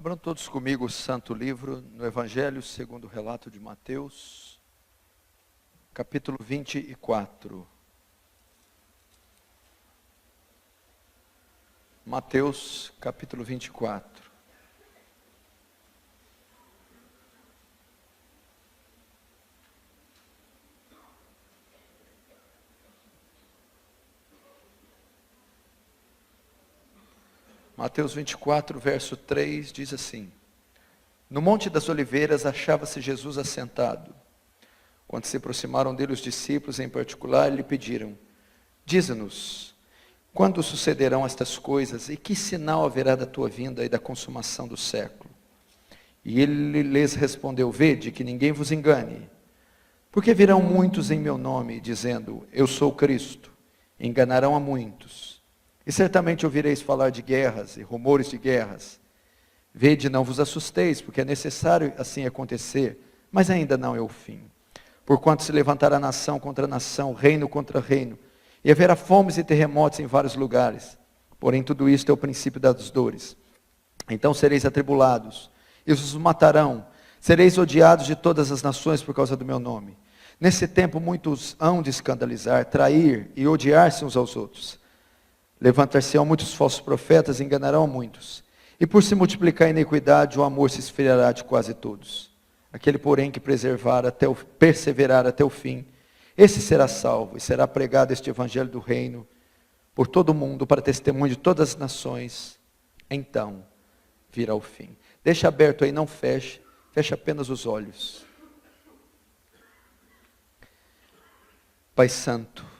Abram todos comigo o Santo Livro, no Evangelho segundo o relato de Mateus, capítulo 24. Mateus, capítulo 24. Mateus 24, verso 3, diz assim: No Monte das Oliveiras achava-se Jesus assentado. Quando se aproximaram dele os discípulos, em particular, lhe pediram: Dize-nos, quando sucederão estas coisas, e que sinal haverá da tua vinda e da consumação do século? E ele lhes respondeu: Vede que ninguém vos engane, porque virão muitos em meu nome, dizendo: Eu sou Cristo, enganarão a muitos. E certamente ouvireis falar de guerras e rumores de guerras. Vede, não vos assusteis, porque é necessário assim acontecer, mas ainda não é o fim. Porquanto se levantará nação contra nação, reino contra reino, e haverá fomes e terremotos em vários lugares. Porém, tudo isto é o princípio das dores. Então sereis atribulados, e os matarão. Sereis odiados de todas as nações por causa do meu nome. Nesse tempo muitos hão de escandalizar, trair e odiar-se uns aos outros. Levantar-se-ão muitos falsos profetas e enganarão a muitos. E por se multiplicar a iniquidade, o amor se esfriará de quase todos. Aquele, porém, que perseverar até o fim, esse será salvo, e será pregado este evangelho do reino por todo o mundo, para testemunho de todas as nações. Então virá o fim. Deixa aberto aí, não feche, feche apenas os olhos. Pai Santo,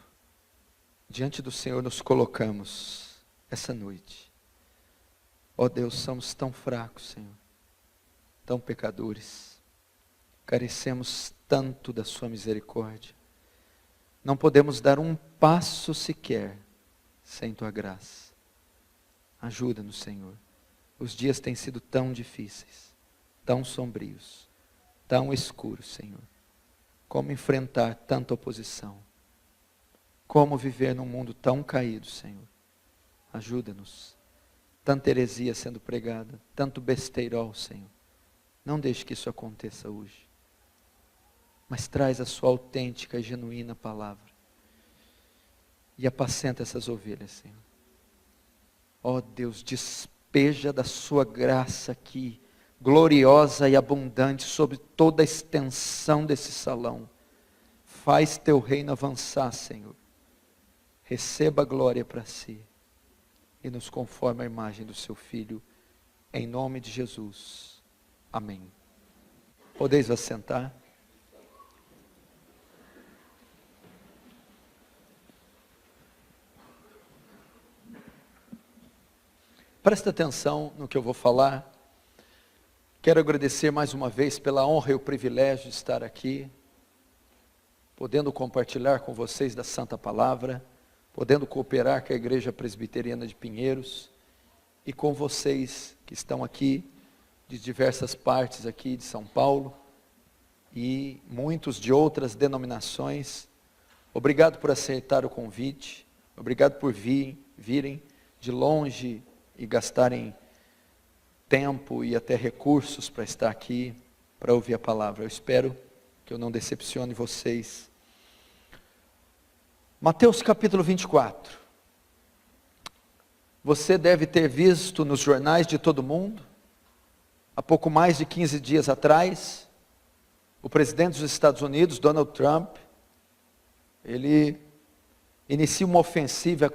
diante do Senhor nos colocamos essa noite. Ó Deus, somos tão fracos, Senhor, tão pecadores, carecemos tanto da sua misericórdia. Não podemos dar um passo sequer sem tua graça. Ajuda-nos, Senhor. Os dias têm sido tão difíceis, tão sombrios, tão escuros, Senhor. Como enfrentar tanta oposição? Como viver num mundo tão caído, Senhor? Ajuda-nos. Tanta heresia sendo pregada, tanto besteirol, Senhor. Não deixe que isso aconteça hoje. Mas traz a sua autêntica e genuína palavra. E apacenta essas ovelhas, Senhor. Ó Deus, despeja da sua graça aqui, gloriosa e abundante, sobre toda a extensão desse salão. Faz teu reino avançar, Senhor. Receba a glória para si. E nos conforme a imagem do seu Filho. Em nome de Jesus. Amém. Podeis assentar. Presta atenção no que eu vou falar. Quero agradecer mais uma vez pela honra e o privilégio de estar aqui, podendo compartilhar com vocês da Santa Palavra, podendo cooperar com a Igreja Presbiteriana de Pinheiros e com vocês que estão aqui de diversas partes aqui de São Paulo e muitos de outras denominações. Obrigado por aceitar o convite, obrigado por virem de longe e gastarem tempo e até recursos para estar aqui, para ouvir a palavra. Eu espero que eu não decepcione vocês. Mateus capítulo 24. Você deve ter visto nos jornais de todo mundo, há pouco mais de 15 dias atrás, o presidente dos Estados Unidos, Donald Trump, ele inicia uma ofensiva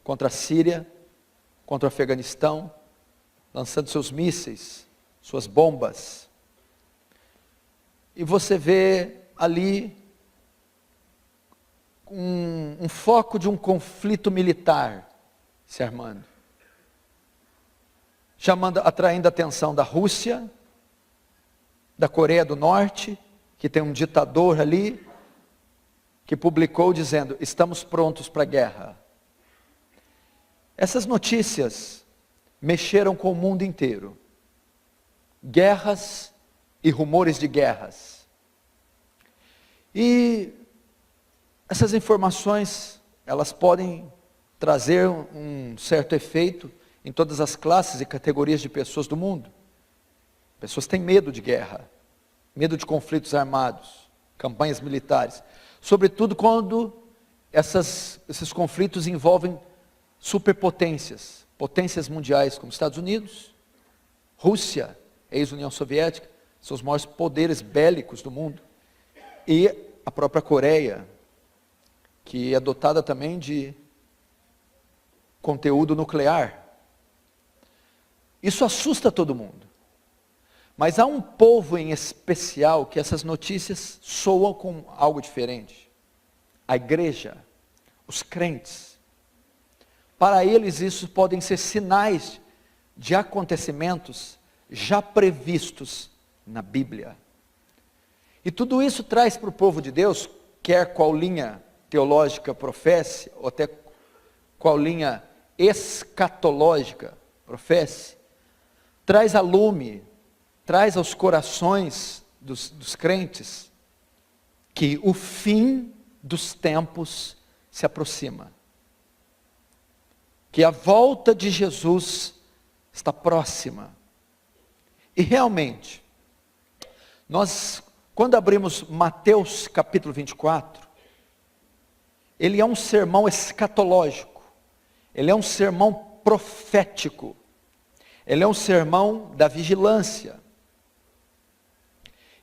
contra a Síria, contra o Afeganistão, lançando seus mísseis, suas bombas. E você vê ali um foco de um conflito militar se armando, atraindo a atenção da Rússia, da Coreia do Norte, que tem um ditador ali, que publicou dizendo: estamos prontos para a guerra. Essas notícias mexeram com o mundo inteiro. Guerras e rumores de guerras. E essas informações, elas podem trazer um certo efeito em todas as classes e categorias de pessoas do mundo. Pessoas têm medo de guerra, medo de conflitos armados, campanhas militares. Sobretudo quando esses conflitos envolvem superpotências, potências mundiais como Estados Unidos, Rússia, ex-União Soviética, são os maiores poderes bélicos do mundo. E a própria Coreia, que é dotada também de conteúdo nuclear. Isso assusta todo mundo. Mas há um povo em especial que essas notícias soam com algo diferente. A igreja, os crentes. Para eles isso podem ser sinais de acontecimentos já previstos na Bíblia. E tudo isso traz para o povo de Deus, quer qual linha teológica professe, ou até qual linha escatológica professe, traz a lume, traz aos corações dos crentes, que o fim dos tempos se aproxima. Que a volta de Jesus está próxima. E realmente, nós, quando abrimos Mateus capítulo 24, ele é um sermão escatológico, ele é um sermão profético, ele é um sermão da vigilância.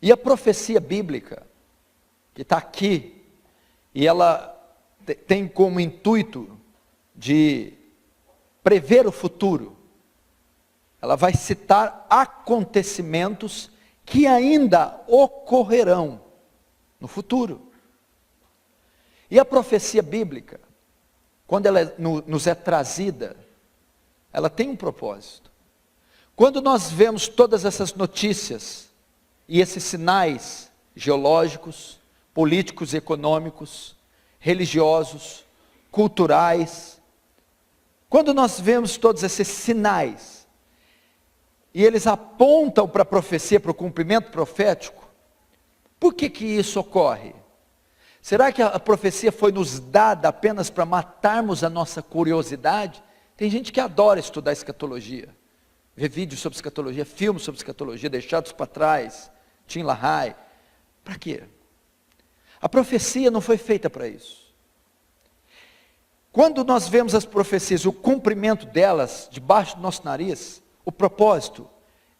E a profecia bíblica, que está aqui, e ela tem como intuito de prever o futuro, ela vai citar acontecimentos que ainda ocorrerão no futuro. E a profecia bíblica, quando ela nos é trazida, ela tem um propósito. Quando nós vemos todas essas notícias, e esses sinais geológicos, políticos, econômicos, religiosos, culturais, quando nós vemos todos esses sinais, e eles apontam para a profecia, para o cumprimento profético, por que isso ocorre? Será que a profecia foi nos dada apenas para matarmos a nossa curiosidade? Tem gente que adora estudar escatologia, ver vídeos sobre escatologia, filmes sobre escatologia, deixados para trás, Tim LaHaye. Para quê? A profecia não foi feita para isso. Quando nós vemos as profecias, o cumprimento delas, debaixo do nosso nariz, o propósito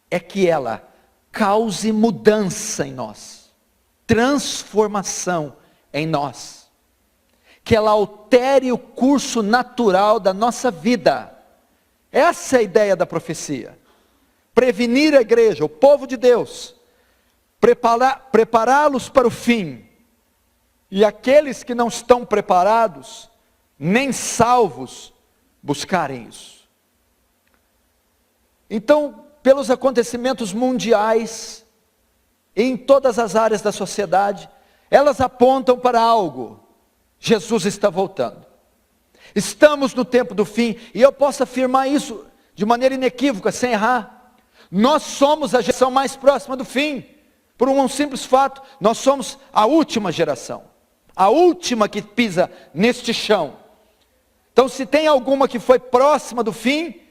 é que ela cause mudança em nós, transformação em nós, que ela altere o curso natural da nossa vida. Essa é a ideia da profecia. Prevenir a igreja, o povo de Deus, prepará-los para o fim, e aqueles que não estão preparados, nem salvos, buscarem isso. Então, pelos acontecimentos mundiais, em todas as áreas da sociedade, elas apontam para algo: Jesus está voltando. Estamos no tempo do fim, e eu posso afirmar isso de maneira inequívoca, sem errar. Nós somos a geração mais próxima do fim, por um simples fato: nós somos a última geração, a última que pisa neste chão. Então, se tem alguma que foi próxima do fim,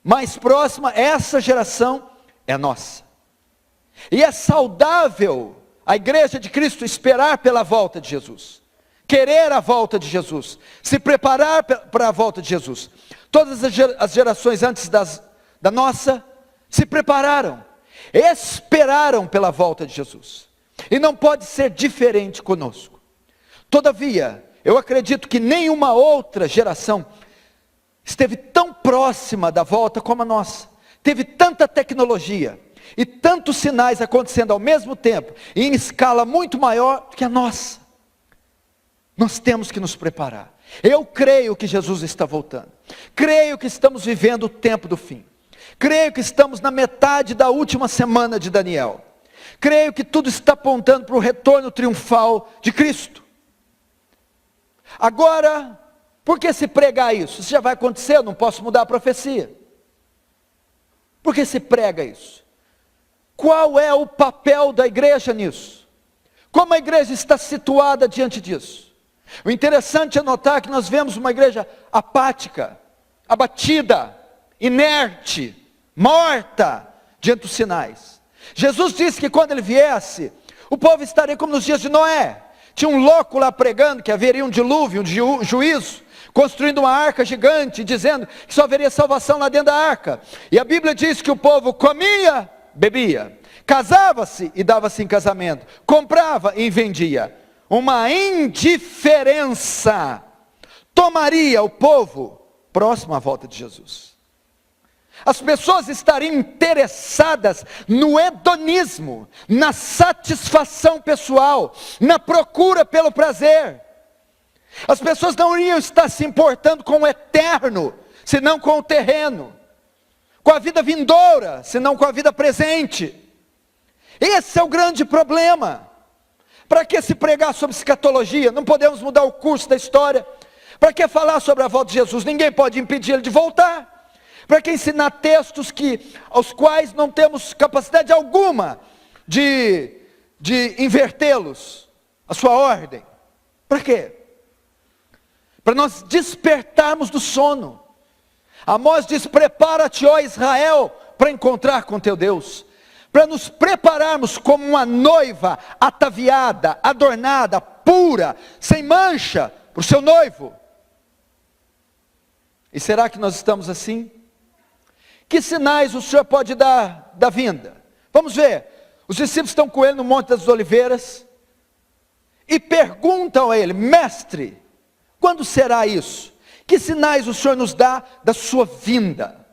mais próxima, essa geração é nossa. E é saudável a igreja de Cristo esperar pela volta de Jesus, querer a volta de Jesus, se preparar para a volta de Jesus. Todas as gerações antes da nossa se prepararam, esperaram pela volta de Jesus, e não pode ser diferente conosco. Todavia, eu acredito que nenhuma outra geração esteve tão próxima da volta como a nossa. Teve tanta tecnologia e tantos sinais acontecendo ao mesmo tempo, e em escala muito maior que a nossa. Nós temos que nos preparar. Eu creio que Jesus está voltando. Creio que estamos vivendo o tempo do fim. Creio que estamos na metade da última semana de Daniel. Creio que tudo está apontando para o retorno triunfal de Cristo. Agora, por que se pregar isso? Isso já vai acontecer, eu não posso mudar a profecia. Por que se prega isso? Qual é o papel da igreja nisso? Como a igreja está situada diante disso? O interessante é notar que nós vemos uma igreja apática, abatida, inerte, morta diante dos sinais. Jesus disse que quando ele viesse, o povo estaria como nos dias de Noé. Tinha um louco lá pregando que haveria um dilúvio, um juízo, construindo uma arca gigante, dizendo que só haveria salvação lá dentro da arca. E a Bíblia diz que o povo comia, bebia, casava-se e dava-se em casamento, comprava e vendia. Uma indiferença tomaria o povo próximo à volta de Jesus. As pessoas estariam interessadas no hedonismo, na satisfação pessoal, na procura pelo prazer. As pessoas não iriam estar se importando com o eterno, senão com o terreno, com a vida vindoura, senão com a vida presente. Esse é o grande problema. Para que se pregar sobre escatologia? Não podemos mudar o curso da história. Para que falar sobre a volta de Jesus? Ninguém pode impedir ele de voltar. Para que ensinar textos aos quais não temos capacidade alguma de invertê-los, a sua ordem? Para quê? Para nós despertarmos do sono. Amós diz: prepara-te, ó Israel, para encontrar com teu Deus. Para nos prepararmos como uma noiva ataviada, adornada, pura, sem mancha, para o seu noivo. E será que nós estamos assim? Que sinais o Senhor pode dar da vinda? Vamos ver. Os discípulos estão com ele no Monte das Oliveiras e perguntam a ele: mestre, quando será isso? Que sinais o Senhor nos dá da sua vinda?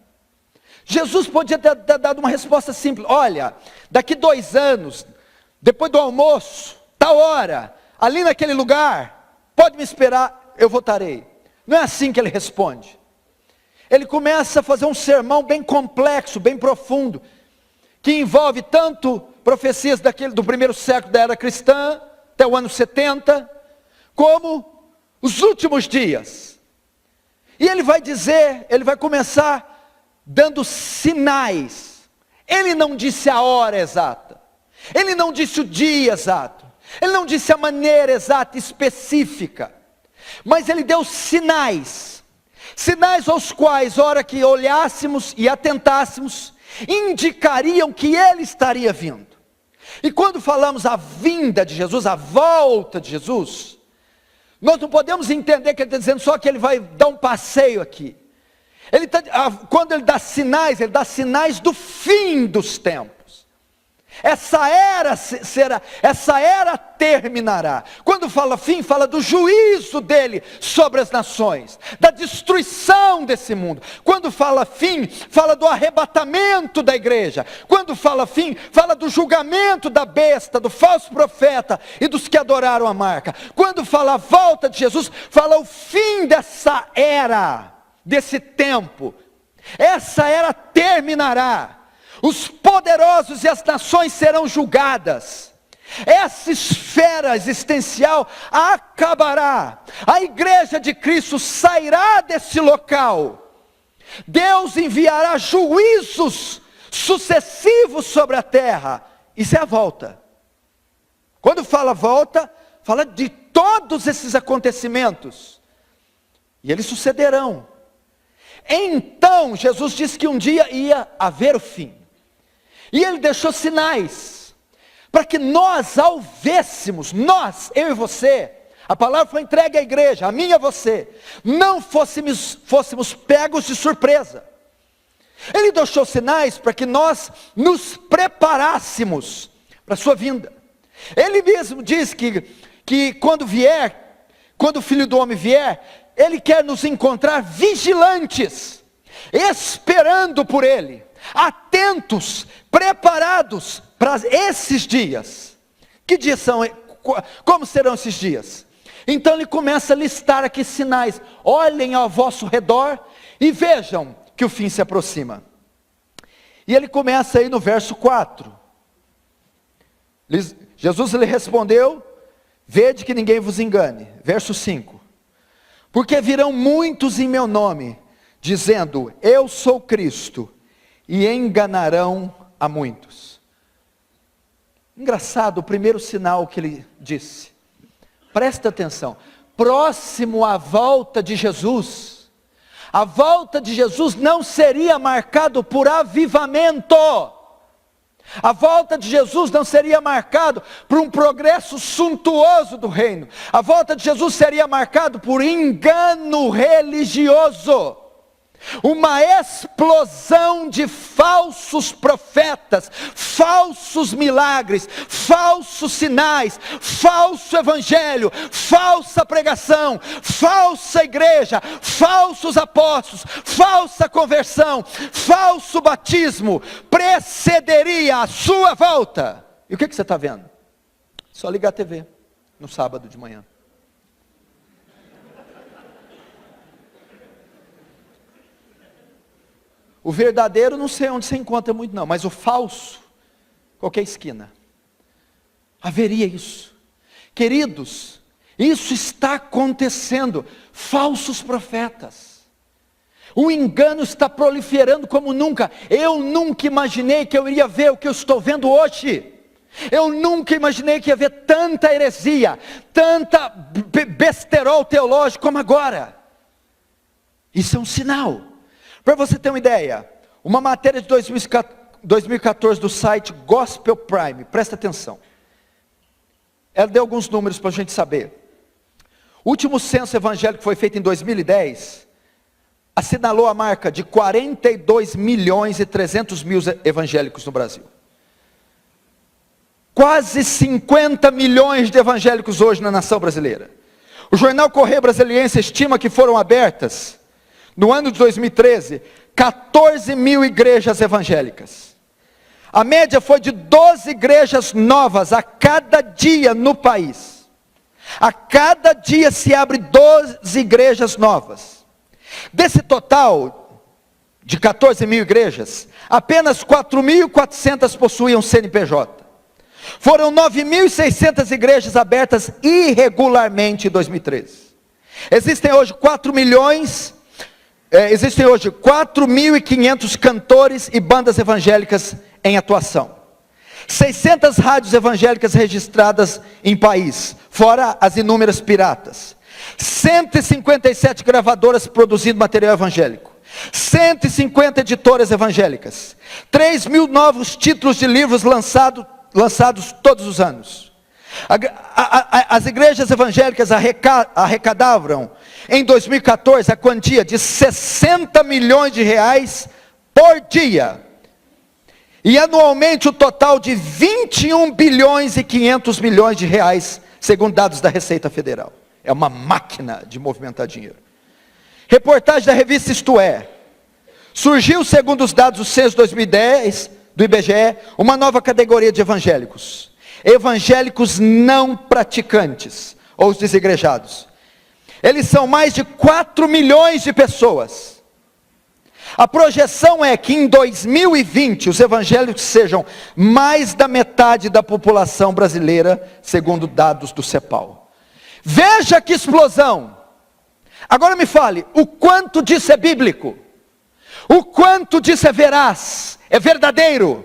Jesus podia ter dado uma resposta simples: olha, daqui 2 anos, depois do almoço, tal hora, ali naquele lugar, pode me esperar, eu voltarei. Não é assim que ele responde. Ele começa a fazer um sermão bem complexo, bem profundo, que envolve tanto profecias do primeiro século da era cristã, até o ano 70, como os últimos dias. E ele vai começar dando sinais. Ele não disse a hora exata, ele não disse o dia exato, ele não disse a maneira exata, específica, mas ele deu sinais aos quais, hora que olhássemos e atentássemos, indicariam que ele estaria vindo. E quando falamos a vinda de Jesus, a volta de Jesus, nós não podemos entender que ele está dizendo só que ele vai dar um passeio aqui. Quando ele dá sinais do fim dos tempos. Essa era terminará. Quando fala fim, fala do juízo dele sobre as nações, da destruição desse mundo. Quando fala fim, fala do arrebatamento da igreja. Quando fala fim, fala do julgamento da besta, do falso profeta e dos que adoraram a marca. Quando fala a volta de Jesus, fala o fim dessa era, desse tempo. Essa era terminará. Os poderosos e as nações serão julgadas. Essa esfera existencial acabará. A igreja de Cristo sairá desse local. Deus enviará juízos sucessivos sobre a terra. Isso é a volta. Quando fala volta, fala de todos esses acontecimentos. E eles sucederão. Então, Jesus disse que um dia ia haver o fim. E ele deixou sinais, para que nós, ao vêssemos, eu e você, a palavra foi entregue à igreja, a mim e a você, não fôssemos pegos de surpresa. Ele deixou sinais para que nós nos preparássemos para a sua vinda. Ele mesmo diz que quando o Filho do Homem vier, ele quer nos encontrar vigilantes, esperando por ele, atentos, preparados para esses dias. Que dias são? Como serão esses dias? Então ele começa a listar aqui sinais. Olhem ao vosso redor e vejam que o fim se aproxima. E ele começa aí no verso 4. Jesus lhe respondeu: vede que ninguém vos engane. Verso 5. Porque virão muitos em meu nome, dizendo: eu sou Cristo, e enganarão a muitos. Engraçado o primeiro sinal que ele disse. Presta atenção. Próximo à volta de Jesus, a volta de Jesus não seria marcado por avivamento. A volta de Jesus não seria marcado por um progresso suntuoso do reino. A volta de Jesus seria marcado por engano religioso. Uma explosão de falsos profetas, falsos milagres, falsos sinais, falso evangelho, falsa pregação, falsa igreja, falsos apóstolos, falsa conversão, falso batismo, precederia a sua volta. E o que você está vendo? Só ligar a TV no sábado de manhã. O verdadeiro não sei onde você encontra muito não, mas o falso, qualquer esquina. Haveria isso. Queridos, isso está acontecendo. Falsos profetas. O engano está proliferando como nunca. Eu nunca imaginei que eu iria ver o que eu estou vendo hoje. Eu nunca imaginei que ia ver tanta heresia, tanta besterol teológico como agora. Isso é um sinal. Para você ter uma ideia, uma matéria de 2014 do site Gospel Prime, presta atenção. Ela deu alguns números para a gente saber. O último censo evangélico que foi feito em 2010, assinalou a marca de 42 milhões e 300 mil evangélicos no Brasil. Quase 50 milhões de evangélicos hoje na nação brasileira. O jornal Correio Brasiliense estima que foram abertas, no ano de 2013, 14 mil igrejas evangélicas. A média foi de 12 igrejas novas a cada dia no país. A cada dia se abre 12 igrejas novas. Desse total de 14 mil igrejas, apenas 4.400 possuíam CNPJ. Foram 9.600 igrejas abertas irregularmente em 2013. Existem hoje 4.500 cantores e bandas evangélicas em atuação. 600 rádios evangélicas registradas em país, fora as inúmeras piratas. 157 gravadoras produzindo material evangélico. 150 editoras evangélicas. 3.000 novos títulos de livros lançados todos os anos. As igrejas evangélicas arrecadavam em 2014 a quantia de 60 milhões de reais por dia. E anualmente o total de 21 bilhões e 500 milhões de reais, segundo dados da Receita Federal. É uma máquina de movimentar dinheiro. Reportagem da revista Isto É. Surgiu, segundo os dados do censo 2010, do IBGE, uma nova categoria de evangélicos. Evangélicos não praticantes, ou os desigrejados. Eles são mais de 4 milhões de pessoas. A projeção é que em 2020 os evangélicos sejam mais da metade da população brasileira, segundo dados do CEPAL. Veja que explosão! Agora me fale, o quanto disso é bíblico? O quanto disso é veraz? É verdadeiro?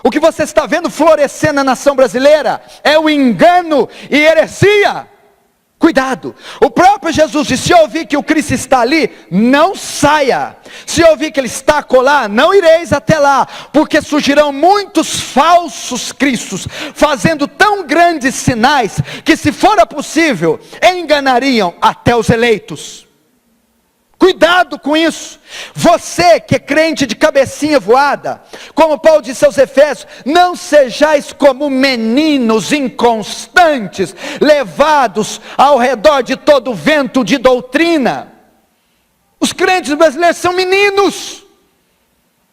O que você está vendo florescer na nação brasileira é o engano e heresia. Cuidado, o próprio Jesus disse, se ouvir que o Cristo está ali, não saia. Se ouvir que ele está acolá, não ireis até lá, porque surgirão muitos falsos cristos, fazendo tão grandes sinais, que se fora possível, enganariam até os eleitos. Cuidado com isso. Você que é crente de cabecinha voada, como Paulo disse aos Efésios, não sejais como meninos inconstantes, levados ao redor de todo vento de doutrina. Os crentes brasileiros são meninos.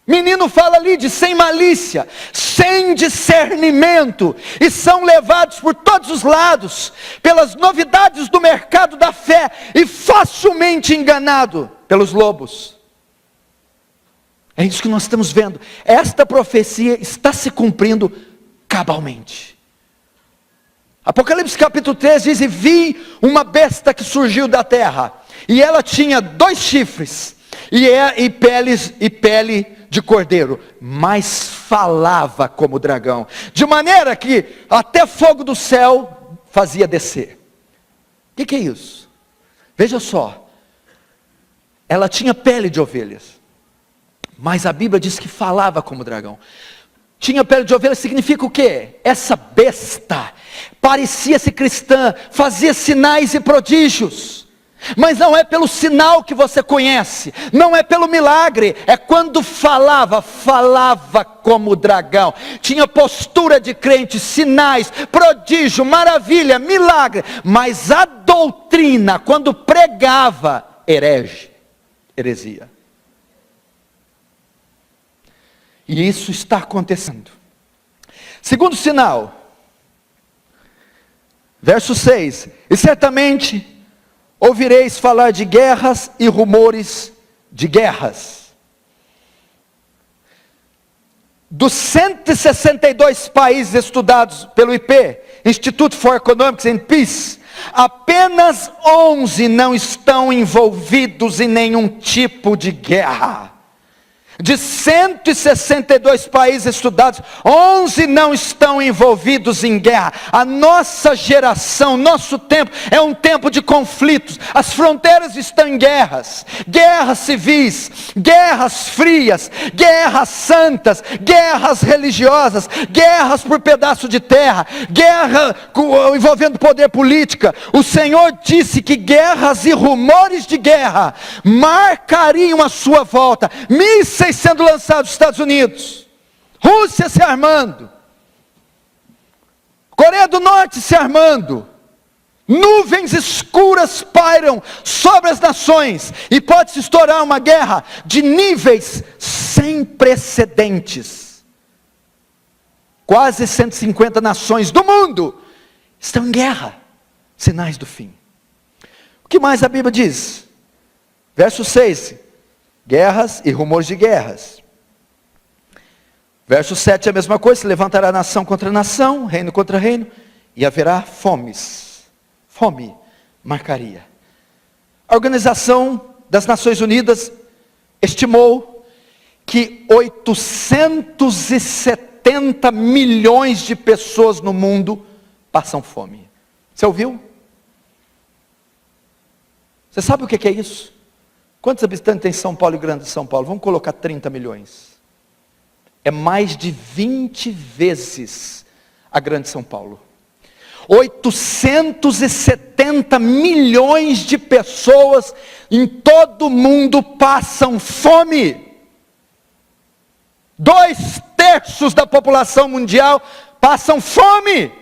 Menino fala ali de sem malícia, sem discernimento, e são levados por todos os lados, pelas novidades do mercado da fé, e facilmente enganado pelos lobos. É isso que nós estamos vendo. Esta profecia está se cumprindo cabalmente. Apocalipse capítulo 3 diz, e vi uma besta que surgiu da terra, e ela tinha 2 chifres, e pele de cordeiro, mas falava como dragão, de maneira que até fogo do céu fazia descer. O que é isso? Veja só, ela tinha pele de ovelhas, Mas a Bíblia diz que falava como dragão. Tinha pele de ovelha significa o quê? Essa besta parecia-se cristã, fazia sinais e prodígios. Mas não é pelo sinal que você conhece, não é pelo milagre, é quando falava como dragão. Tinha postura de crente, sinais, prodígio, maravilha, milagre. Mas a doutrina, quando pregava, heresia. E isso está acontecendo. Segundo sinal, verso 6: e certamente ouvireis falar de guerras e rumores de guerras. Dos 162 países estudados pelo IP, Institute for Economics and Peace, apenas 11 não estão envolvidos em nenhum tipo de guerra. De 162 países estudados, 11 não estão envolvidos em guerra. A nossa geração, nosso tempo, é um tempo de conflitos. As fronteiras estão em guerras. Guerras civis, guerras frias, guerras santas, guerras religiosas, guerras por pedaço de terra, guerra envolvendo poder política. O Senhor disse que guerras e rumores de guerra marcariam a sua volta. Mísseis sendo lançados nos Estados Unidos, Rússia se armando, Coreia do Norte se armando, nuvens escuras pairam sobre as nações, e pode se estourar uma guerra de níveis sem precedentes. Quase 150 nações do mundo estão em guerra, sinais do fim. O que mais a Bíblia diz? Verso 6, guerras e rumores de guerras. Verso 7 é a mesma coisa: se levantará nação contra nação, reino contra reino, e haverá fomes. Fome marcaria. A Organização das Nações Unidas estimou que 870 milhões de pessoas no mundo passam fome. Você ouviu? Você sabe o que é isso? Quantos habitantes tem São Paulo e Grande São Paulo? Vamos colocar 30 milhões. É mais de 20 vezes a Grande São Paulo. 870 milhões de pessoas em todo o mundo passam fome. 2/3 da população mundial passam fome.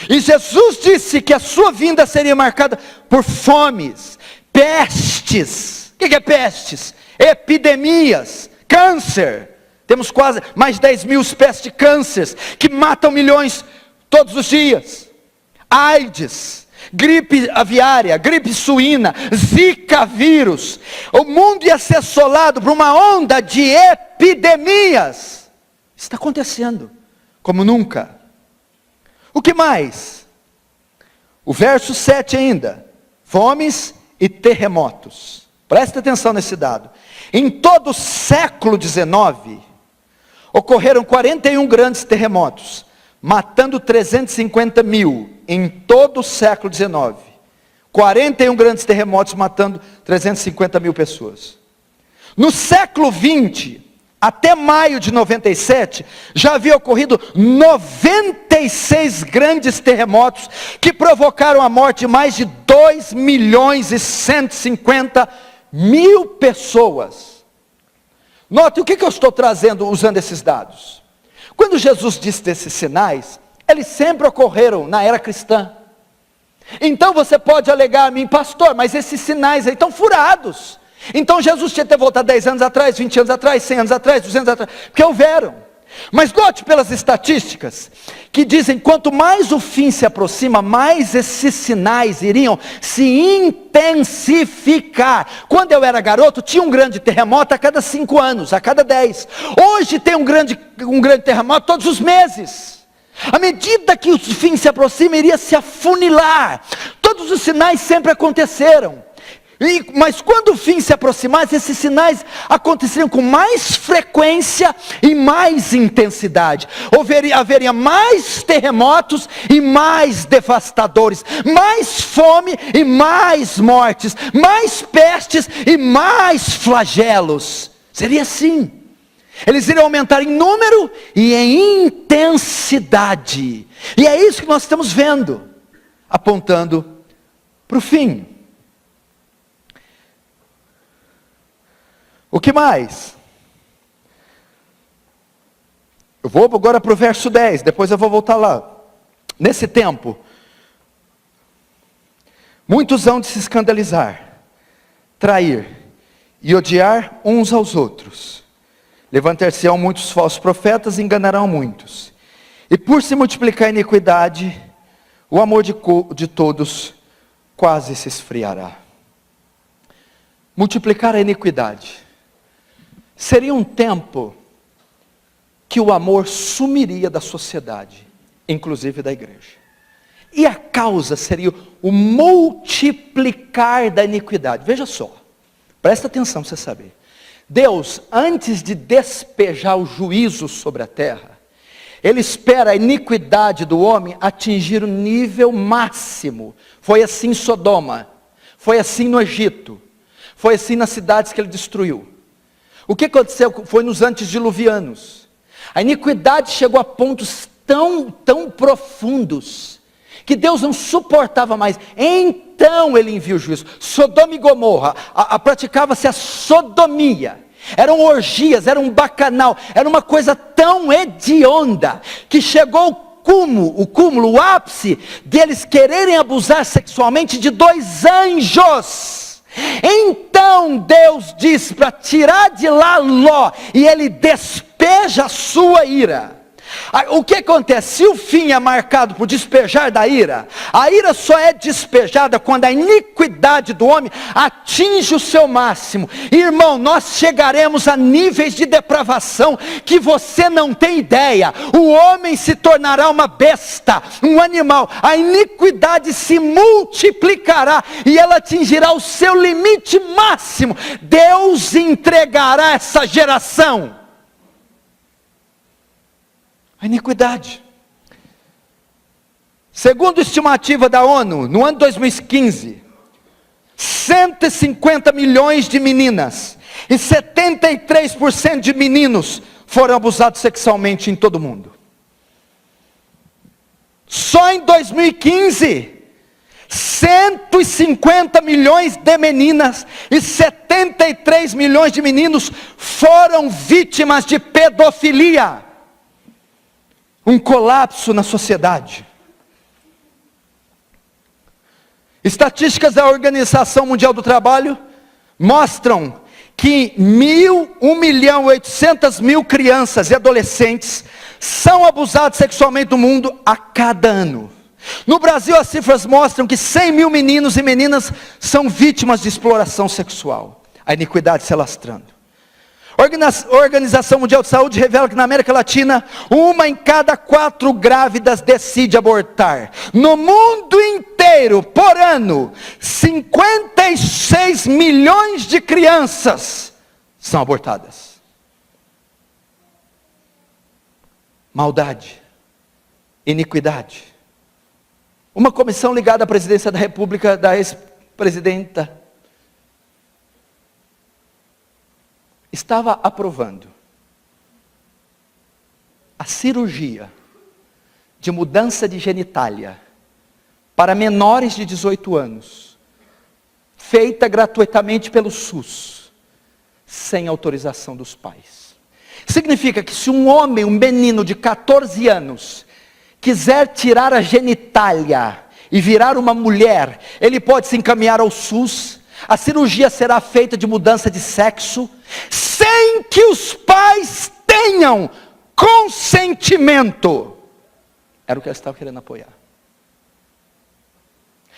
E Jesus disse que a sua vinda seria marcada por fomes, pestes. O que é pestes? Epidemias, câncer. Temos quase mais de 10 mil espécies de cânceres que matam milhões todos os dias. AIDS, gripe aviária, gripe suína, zika vírus. O mundo ia ser assolado por uma onda de epidemias. Está acontecendo como nunca. O que mais? O verso 7 ainda: fomes e terremotos. Presta atenção nesse dado. Em todo o século XIX, ocorreram 41 grandes terremotos, matando 350 mil, em todo o século XIX. 41 grandes terremotos matando 350 mil pessoas. No século XX, até maio de 97, já havia ocorrido 96 grandes terremotos, que provocaram a morte de mais de 2.150.000 pessoas. Note o que eu estou trazendo usando esses dados. Quando Jesus disse desses sinais, eles sempre ocorreram na era cristã. Então você pode alegar a mim: pastor, mas esses sinais aí estão furados. Então Jesus tinha que ter voltado 10 anos atrás, 20 anos atrás, 100 anos atrás, 200 anos atrás, porque houveram. Mas note pelas estatísticas, que dizem, quanto mais o fim se aproxima, mais esses sinais iriam se intensificar. Quando eu era garoto, tinha um grande terremoto a cada 5 anos, a cada 10. Hoje tem um grande terremoto todos os meses. À medida que o fim se aproxima, iria se afunilar. Todos os sinais sempre aconteceram. Mas quando o fim se aproximasse, esses sinais aconteceriam com mais frequência e mais intensidade. Haveria mais terremotos e mais devastadores, mais fome e mais mortes, mais pestes e mais flagelos. Seria assim. Eles iriam aumentar em número e em intensidade. E é isso que nós estamos vendo, apontando para o fim. O que mais? Eu vou agora para o verso 10, depois eu vou voltar lá. Nesse tempo, muitos hão de se escandalizar, trair e odiar uns aos outros. Levantar-se-ão muitos falsos profetas e enganarão muitos. E por se multiplicar a iniquidade, o amor de todos quase se esfriará. Multiplicar a iniquidade. Seria um tempo que o amor sumiria da sociedade, inclusive da igreja. E a causa seria o multiplicar da iniquidade. Veja só, presta atenção para você saber. Deus, antes de despejar o juízo sobre a terra, Ele espera a iniquidade do homem atingir o nível máximo. Foi assim em Sodoma, foi assim no Egito, foi assim nas cidades que Ele destruiu. O que aconteceu foi nos antediluvianos. A iniquidade chegou a pontos tão profundos, que Deus não suportava mais. Então Ele envia o juízo. Sodoma e Gomorra, praticava-se a sodomia. Eram orgias, era um bacanal, era uma coisa tão hedionda, que chegou o cúmulo, o ápice, deles quererem abusar sexualmente de 2 anjos. Então Deus diz para tirar de lá Ló, e Ele despeja a sua ira. O que acontece? Se o fim é marcado por despejar da ira, a ira só é despejada quando a iniquidade do homem atinge o seu máximo. Irmão, nós chegaremos a níveis de depravação que você não tem ideia. O homem se tornará uma besta, um animal. A iniquidade se multiplicará e ela atingirá o seu limite máximo. Deus entregará essa geração a iniquidade. Segundo a estimativa da ONU, no ano 2015, 150 milhões de meninas e 73% de meninos foram abusados sexualmente em todo o mundo. Só em 2015, 150 milhões de meninas e 73 milhões de meninos foram vítimas de pedofilia. Um colapso na sociedade. Estatísticas da Organização Mundial do Trabalho mostram que 1.800.000 crianças e adolescentes são abusados sexualmente no mundo a cada ano. No Brasil, as cifras mostram que 100 mil meninos e meninas são vítimas de exploração sexual. A iniquidade se alastrando. A Organização Mundial de Saúde revela que na América Latina, 1 em cada 4 grávidas decide abortar. No mundo inteiro, por ano, 56 milhões de crianças são abortadas. Maldade, iniquidade. Uma comissão ligada à presidência da República, da ex-presidenta, estava aprovando a cirurgia de mudança de genitália para menores de 18 anos, feita gratuitamente pelo SUS, sem autorização dos pais. Significa que se um homem, um menino de 14 anos, quiser tirar a genitália e virar uma mulher, ele pode se encaminhar ao SUS. A cirurgia será feita de mudança de sexo, sem que os pais tenham consentimento. Era o que eles estavam querendo apoiar.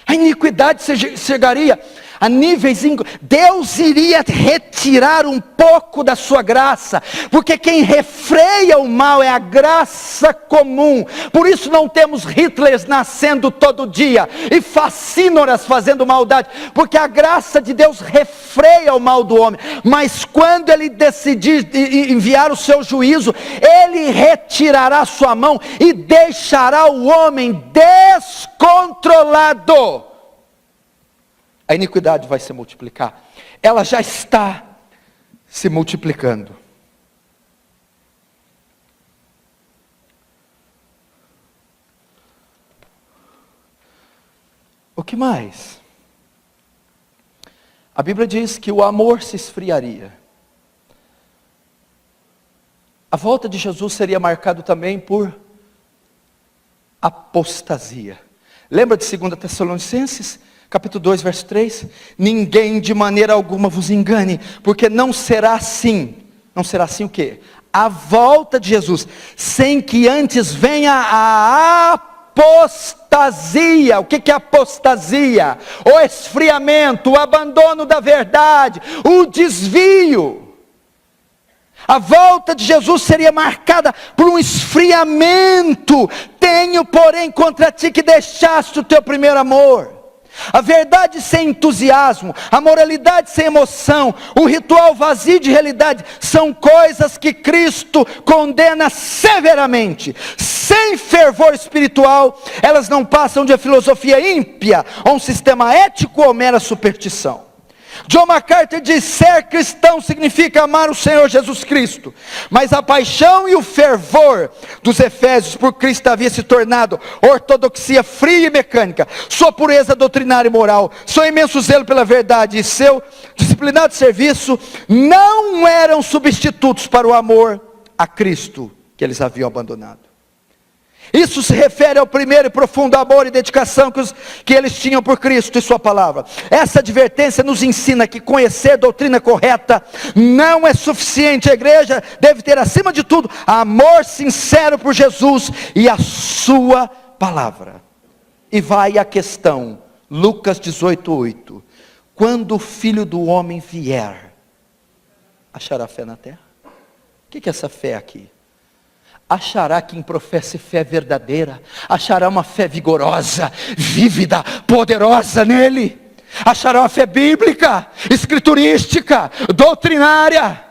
A iniquidade chegaria a níveis... Deus iria retirar um pouco da sua graça, porque quem refreia o mal é a graça comum. Por isso não temos Hitlers nascendo todo dia, e facínoras fazendo maldade, porque a graça de Deus refreia o mal do homem. Mas quando Ele decidir enviar o seu juízo, Ele retirará a sua mão e deixará o homem descontrolado. A iniquidade vai se multiplicar. Ela já está se multiplicando. O que mais? A Bíblia diz que o amor se esfriaria. A volta de Jesus seria marcado também por apostasia. Lembra de 2 Tessalonicenses, capítulo 2, verso 3? Ninguém de maneira alguma vos engane, porque não será assim. Não será assim o quê? A volta de Jesus, sem que antes venha a apostasia. O que é apostasia? O esfriamento, o abandono da verdade, o desvio. A volta de Jesus seria marcada por um esfriamento. Tenho, porém, contra ti que deixaste o teu primeiro amor. A verdade sem entusiasmo, a moralidade sem emoção, o ritual vazio de realidade, são coisas que Cristo condena severamente. Sem fervor espiritual, elas não passam de uma filosofia ímpia, ou um sistema ético ou mera superstição. John MacArthur diz: ser cristão significa amar o Senhor Jesus Cristo, mas a paixão e o fervor dos efésios por Cristo havia se tornado ortodoxia fria e mecânica. Sua pureza doutrinária e moral, seu imenso zelo pela verdade e seu disciplinado serviço não eram substitutos para o amor a Cristo que eles haviam abandonado. Isso se refere ao primeiro e profundo amor e dedicação que eles tinham por Cristo e sua palavra. Essa advertência nos ensina que conhecer doutrina correta não é suficiente. A igreja deve ter, acima de tudo, amor sincero por Jesus e a sua palavra. E vai a questão, Lucas 18:8. Quando o Filho do Homem vier, achará fé na terra? O que é essa fé aqui? Achará quem professe fé verdadeira, achará uma fé vigorosa, vívida, poderosa nele, achará uma fé bíblica, escriturística, doutrinária.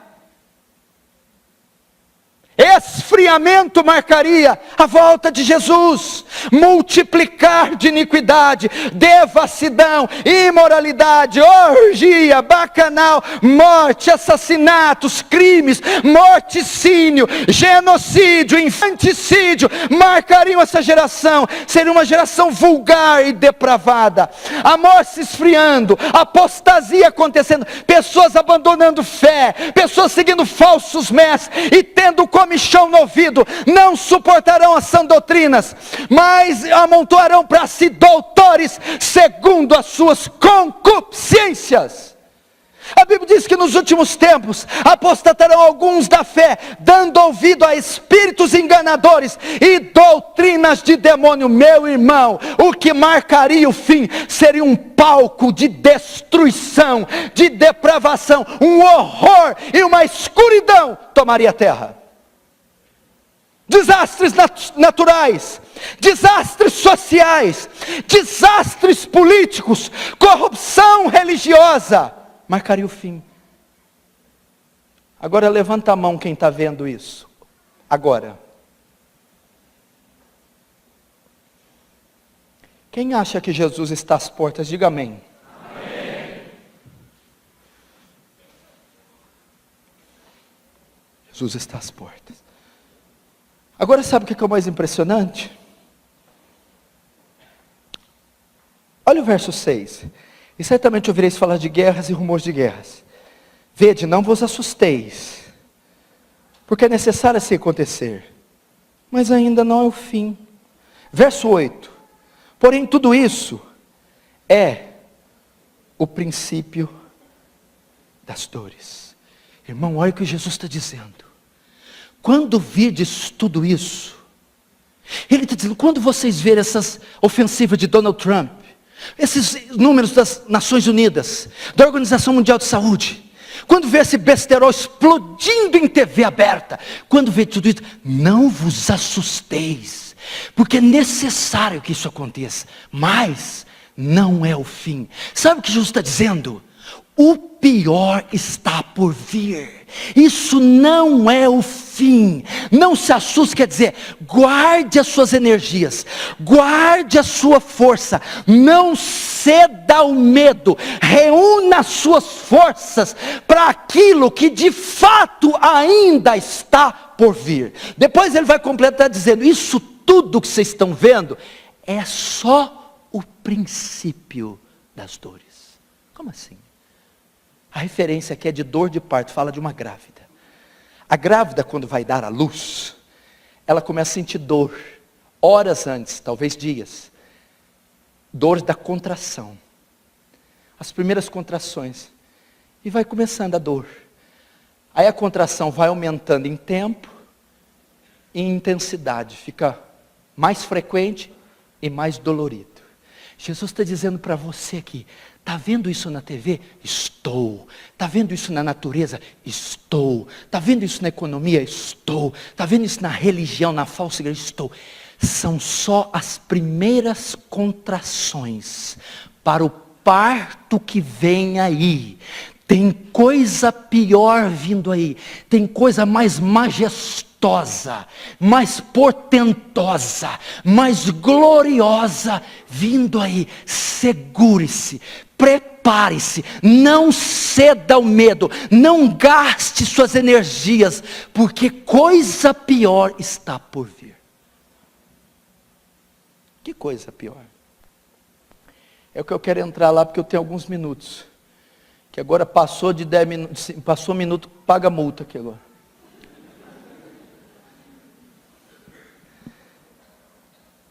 Esfriamento marcaria a volta de Jesus, multiplicar de iniquidade, devassidão, imoralidade, orgia, bacanal, morte, assassinatos, crimes, morticínio, genocídio, infanticídio, marcariam essa geração. Seria uma geração vulgar e depravada, amor se esfriando, apostasia acontecendo, pessoas abandonando fé, pessoas seguindo falsos mestres e tendo comichão no ouvido, não suportarão as sãs doutrinas, mas amontoarão para si doutores segundo as suas concupiscências. A Bíblia diz que nos últimos tempos apostatarão alguns da fé, dando ouvido a espíritos enganadores e doutrinas de demônio. Meu irmão, o que marcaria o fim seria um palco de destruição, de depravação, um horror e uma escuridão tomaria a terra. Desastres naturais, desastres sociais, desastres políticos, corrupção religiosa, marcaria o fim. Agora levanta a mão quem está vendo isso. Agora. Quem acha que Jesus está às portas, diga amém. Amém. Jesus está às portas. Agora sabe o que é o mais impressionante? Olha o verso 6. E certamente ouvireis falar de guerras e rumores de guerras. Vede, não vos assusteis, porque é necessário assim acontecer, mas ainda não é o fim. Verso 8. Porém tudo isso é o princípio das dores. Irmão, olha o que Jesus está dizendo. Quando virdes tudo isso, ele está dizendo, quando vocês verem essas ofensivas de Donald Trump, esses números das Nações Unidas, da Organização Mundial de Saúde, quando ver esse besterol explodindo em TV aberta, quando ver tudo isso, não vos assusteis, porque é necessário que isso aconteça, mas não é o fim. Sabe o que Jesus está dizendo? O pior está por vir. Isso não é o fim. Não se assuste, quer dizer, guarde as suas energias, guarde a sua força, não ceda ao medo, reúna as suas forças para aquilo que de fato ainda está por vir. Depois ele vai completar dizendo, isso tudo que vocês estão vendo, é só o princípio das dores. Como assim? A referência aqui é de dor de parto, fala de uma grávida. A grávida, quando vai dar à luz, ela começa a sentir dor, horas antes, talvez dias. Dor da contração. As primeiras contrações. E vai começando a dor. Aí a contração vai aumentando em tempo e em intensidade. Fica mais frequente e mais dolorido. Jesus está dizendo para você aqui, está vendo isso na TV? Estou. Está vendo isso na natureza? Estou. Está vendo isso na economia? Estou. Está vendo isso na religião, na falsa igreja? Estou. São só as primeiras contrações para o parto que vem aí. Tem coisa pior vindo aí. Tem coisa mais majestosa, mais portentosa, mais gloriosa vindo aí. Segure-se, prepare-se, não ceda ao medo, não gaste suas energias, porque coisa pior está por vir. Que coisa pior? É o que eu quero entrar lá, porque eu tenho alguns minutos. Que agora passou de 10 minutos, passou um minuto, paga multa aqui agora.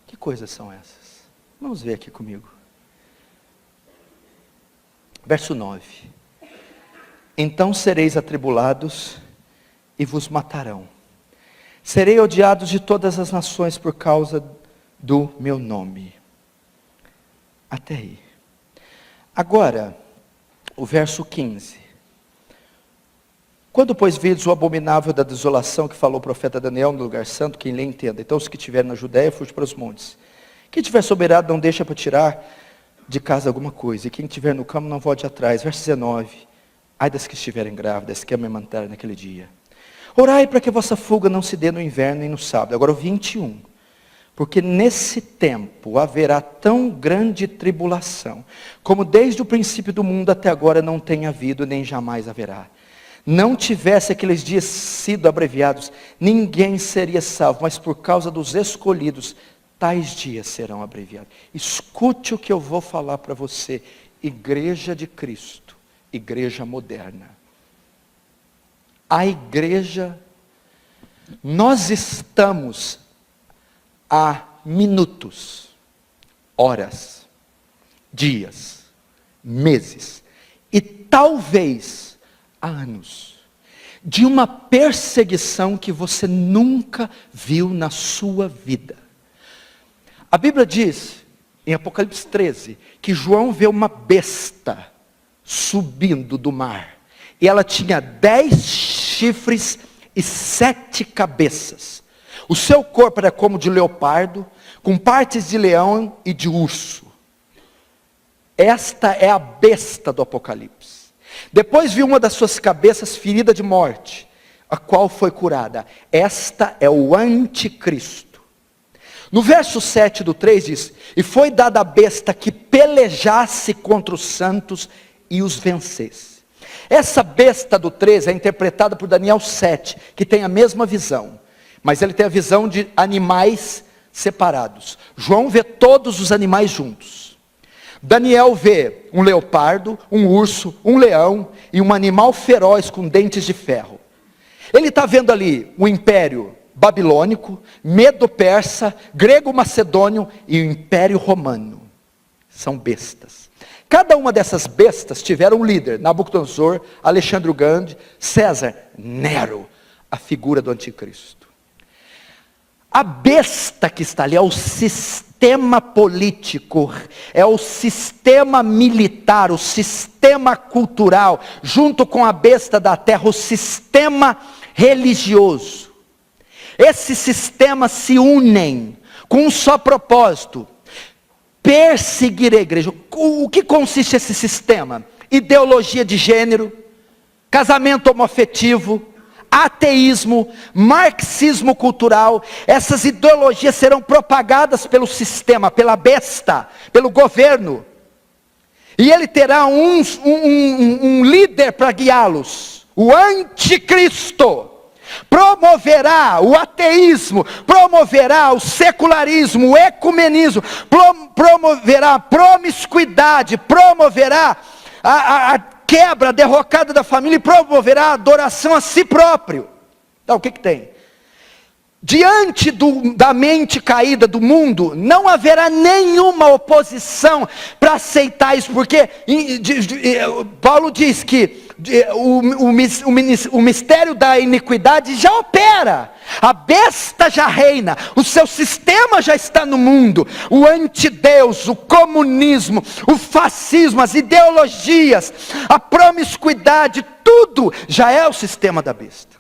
Que coisas são essas? Vamos ver aqui comigo. Verso 9. Então sereis atribulados e vos matarão. Serei odiados de todas as nações por causa do meu nome. Até aí. Agora, o verso 15. Quando, pois, vides o abominável da desolação que falou o profeta Daniel no lugar santo, quem lê entenda. Então os que estiverem na Judéia, fuge para os montes. Quem tiver soberano, não deixa para tirar de casa alguma coisa. E quem estiver no campo, não volte atrás. Verso 19. Ai das que estiverem grávidas, que amamentarem naquele dia. Orai para que a vossa fuga não se dê no inverno e no sábado. Agora o 21. Porque nesse tempo haverá tão grande tribulação, como desde o princípio do mundo até agora não tem havido, nem jamais haverá. Não tivesse aqueles dias sido abreviados, ninguém seria salvo, mas por causa dos escolhidos, tais dias serão abreviados. Escute o que eu vou falar para você, igreja de Cristo, igreja moderna. A igreja, nós estamos há minutos, horas, dias, meses e talvez anos de uma perseguição que você nunca viu na sua vida. A Bíblia diz, em Apocalipse 13, que João vê uma besta subindo do mar. E ela tinha 10 chifres e 7 cabeças. O seu corpo era como de leopardo, com partes de leão e de urso. Esta é a besta do Apocalipse. Depois vi uma das suas cabeças ferida de morte, a qual foi curada. Esta é o anticristo. No verso 7 do 3 diz, e foi dada a besta que pelejasse contra os santos e os vencesse. Essa besta do 13 é interpretada por Daniel 7, que tem a mesma visão. Mas ele tem a visão de animais separados. João vê todos os animais juntos. Daniel vê um leopardo, um urso, um leão e um animal feroz com dentes de ferro. Ele está vendo ali o império babilônico, medo-persa, grego-macedônio e o império romano. São bestas. Cada uma dessas bestas tiveram um líder. Nabucodonosor, Alexandre o Grande, César, Nero, a figura do anticristo. A besta que está ali é o sistema político, é o sistema militar, o sistema cultural, junto com a besta da terra, o sistema religioso. Esses sistemas se unem com um só propósito: perseguir a igreja. O que consiste esse sistema? Ideologia de gênero, casamento homoafetivo, ateísmo, marxismo cultural. Essas ideologias serão propagadas pelo sistema, pela besta, pelo governo. E ele terá um líder para guiá-los, o anticristo. Promoverá o ateísmo, promoverá o secularismo, o ecumenismo, promoverá a promiscuidade, promoverá a quebra, a derrocada da família, e promoverá a adoração a si próprio. Então o que tem? Diante da mente caída do mundo, não haverá nenhuma oposição para aceitar isso, porque Paulo diz que o mistério da iniquidade já opera, a besta já reina, o seu sistema já está no mundo, o antideus, o comunismo, o fascismo, as ideologias, a promiscuidade, tudo já é o sistema da besta.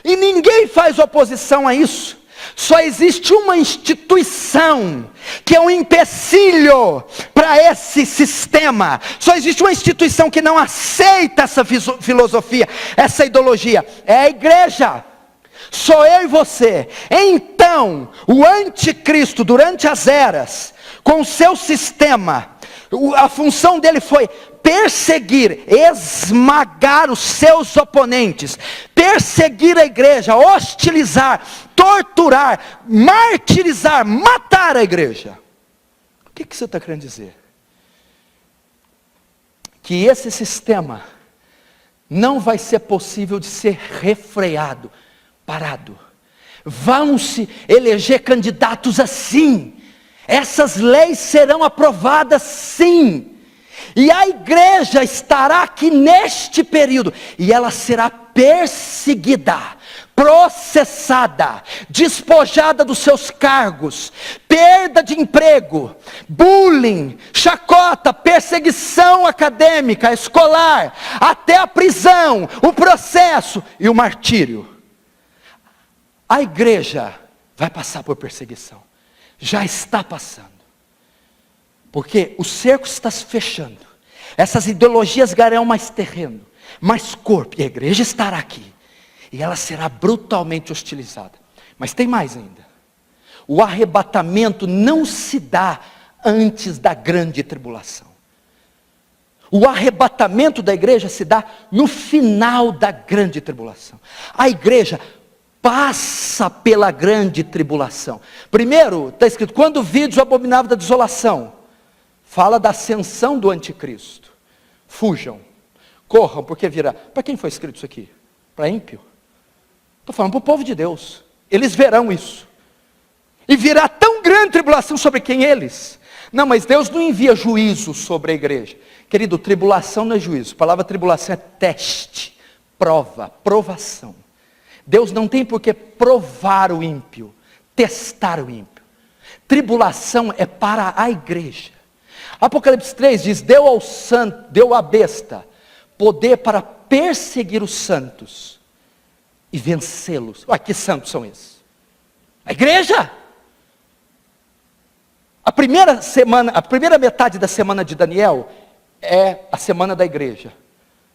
E ninguém faz oposição a isso. Só existe uma instituição que é um empecilho para esse sistema. Só existe uma instituição que não aceita essa filosofia, essa ideologia. É a igreja. Sou eu e você. Então, o anticristo, durante as eras, com o seu sistema, a função dele foi perseguir, esmagar os seus oponentes, perseguir a igreja, hostilizar, torturar, martirizar, matar a igreja. O que você está querendo dizer? Que esse sistema não vai ser possível de ser refreado, parado. Vão se eleger candidatos assim. Essas leis serão aprovadas sim. E a igreja estará aqui neste período, e ela será perseguida, processada, despojada dos seus cargos, perda de emprego, bullying, chacota, perseguição acadêmica, escolar, até a prisão, o processo e o martírio. A igreja vai passar por perseguição, já está passando. Porque o cerco está se fechando. Essas ideologias ganharão mais terreno, mais corpo. E a igreja estará aqui. E ela será brutalmente hostilizada. Mas tem mais ainda. O arrebatamento não se dá antes da grande tribulação. O arrebatamento da igreja se dá no final da grande tribulação. A igreja passa pela grande tribulação. Primeiro, está escrito, quando vides o abominável da desolação, fala da ascensão do anticristo. Fujam, corram, porque virá. Para quem foi escrito isso aqui? Para ímpio? Estou falando para o povo de Deus. Eles verão isso. E virá tão grande tribulação sobre quem eles? Não, mas Deus não envia juízo sobre a igreja. Querido, tribulação não é juízo. A palavra tribulação é teste, prova, provação. Deus não tem por que provar o ímpio, testar o ímpio. Tribulação é para a igreja. Apocalipse 3 diz, deu à besta poder para perseguir os santos e vencê-los. Ué, que santos são esses? A igreja. A primeira metade da semana de Daniel é a semana da igreja.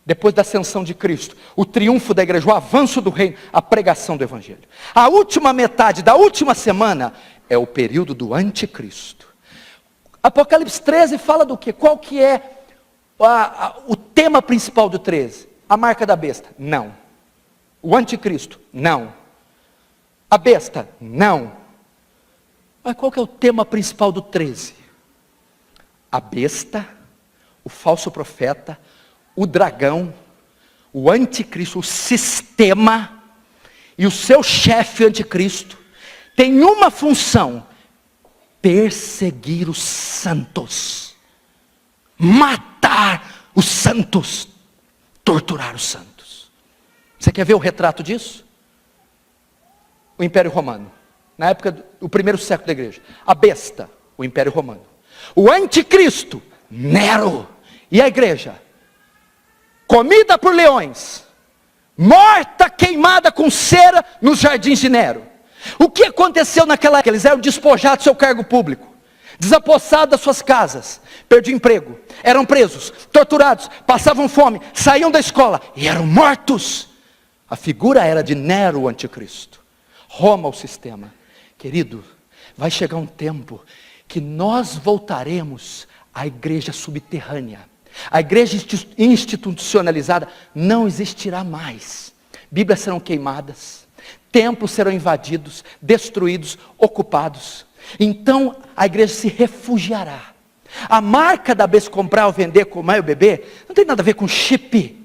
Depois da ascensão de Cristo, o triunfo da igreja, o avanço do reino, a pregação do evangelho. A última metade da última semana é o período do anticristo. Apocalipse 13 fala do quê? Qual que é o tema principal do 13? A marca da besta? Não. O anticristo? Não. A besta? Não. Mas qual que é o tema principal do 13? A besta, o falso profeta, o dragão, o anticristo, o sistema e o seu chefe anticristo tem uma função: perseguir os santos, matar os santos, torturar os santos. Você quer ver o retrato disso? O Império Romano, na época do primeiro século da igreja. A besta, o Império Romano. O anticristo, Nero. E a igreja, comida por leões, morta, queimada com cera nos jardins de Nero. O que aconteceu naquela época? Eles eram despojados do seu cargo público, desapossados das suas casas, perdiam emprego, eram presos, torturados, passavam fome, saíam da escola e eram mortos. A figura era de Nero, o anticristo. Roma, o sistema. Querido, vai chegar um tempo que nós voltaremos à igreja subterrânea. A igreja institucionalizada não existirá mais. Bíblias serão queimadas, templos serão invadidos, destruídos, ocupados. Então a igreja se refugiará. A marca da vez comprar ou vender, comer ou beber, não tem nada a ver com chip.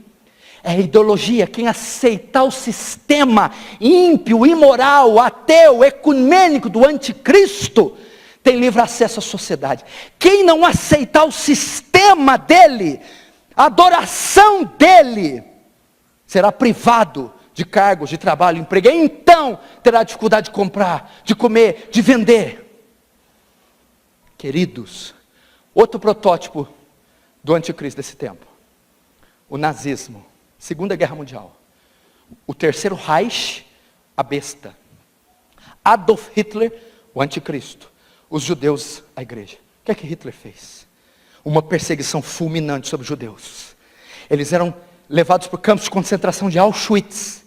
É ideologia. Quem aceitar o sistema ímpio, imoral, ateu, ecumênico do anticristo, tem livre acesso à sociedade. Quem não aceitar o sistema dele, a adoração dele, será privado de cargos, de trabalho, emprego. E então terá dificuldade de comprar, de comer, de vender. Queridos, outro protótipo do anticristo desse tempo. O nazismo. Segunda Guerra Mundial. O terceiro Reich, a besta. Adolf Hitler, o anticristo. Os judeus, a igreja. O que é que Hitler fez? Uma perseguição fulminante sobre os judeus. Eles eram levados para campos de concentração de Auschwitz.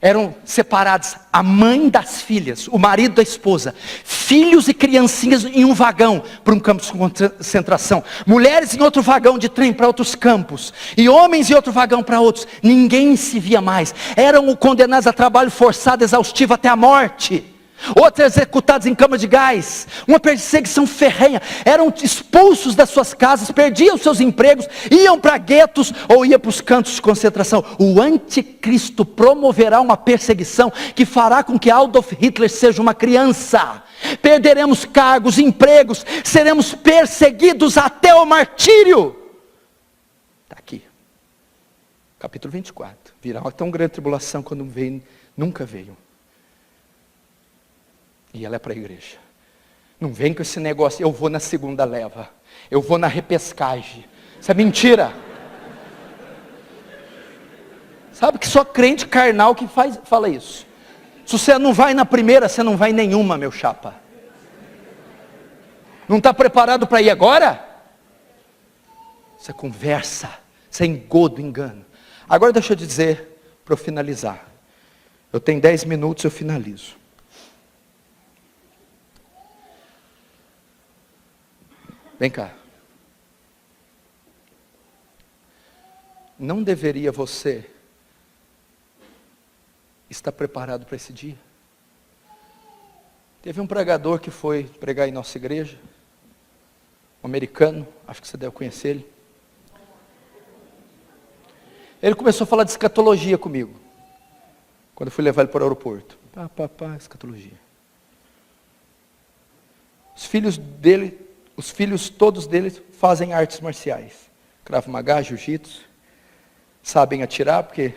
Eram separados a mãe das filhas, o marido da esposa, filhos e criancinhas em um vagão para um campo de concentração, mulheres em outro vagão de trem para outros campos, e homens em outro vagão para outros. Ninguém se via mais. Eram condenados a trabalho forçado, exaustivo até a morte. Outros executados em cama de gás, uma perseguição ferrenha, eram expulsos das suas casas, perdiam seus empregos, iam para guetos ou iam para os campos de concentração. O anticristo promoverá uma perseguição que fará com que Adolf Hitler seja uma criança. Perderemos cargos, empregos, seremos perseguidos até o martírio. Está aqui, capítulo 24, virá uma tão grande tribulação quando veio, nunca veio. E ela é para a igreja. Não vem com esse negócio, eu vou na segunda leva, eu vou na repescagem. Isso é mentira. Sabe que só crente carnal que fala isso. Se você não vai na primeira, você não vai em nenhuma, meu chapa. Não está preparado para ir agora? Isso é conversa, isso é engodo, engano. Agora deixa eu dizer, para eu finalizar. Eu tenho 10 minutos, eu finalizo. Vem cá. Não deveria você estar preparado para esse dia? Teve um pregador que foi pregar em nossa igreja, um americano, acho que você deve conhecer ele. Ele começou a falar de escatologia comigo, quando eu fui levar ele para o aeroporto. Escatologia. Os filhos todos deles fazem artes marciais. Krav Maga, Jiu-Jitsu. Sabem atirar, porque